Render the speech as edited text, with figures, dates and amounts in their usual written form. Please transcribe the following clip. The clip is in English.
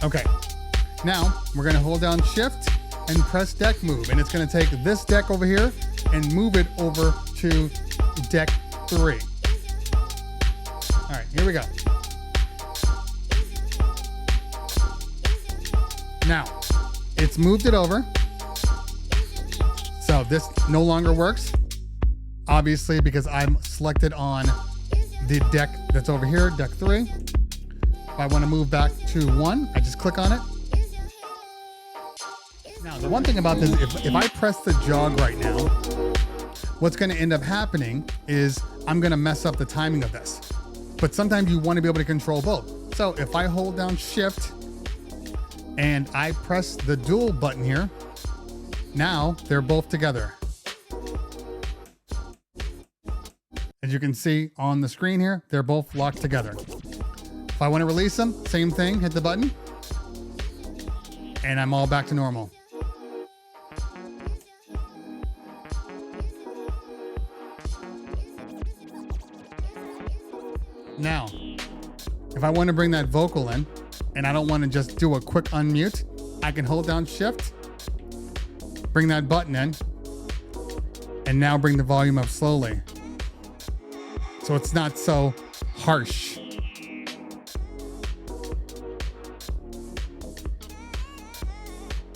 Okay, now we're gonna hold down shift and press deck move, and it's gonna take this deck over here and move it over to deck 3. All right, here we go. Now, it's moved it over. So this no longer works, obviously, because I'm selected on the deck that's over here, deck 3. If I want to move back to 1, I just click on it. Now, the one thing about this, if I press the jog right now, what's going to end up happening is I'm going to mess up the timing of this. But sometimes you want to be able to control both. So if I hold down shift and I press the dual button here, now they're both together. As you can see on the screen here, they're both locked together. If I want to release them, same thing, hit the button, and I'm all back to normal. Now, if I want to bring that vocal in, and I don't want to just do a quick unmute, I can hold down shift, bring that button in, and now bring the volume up slowly. So it's not so harsh.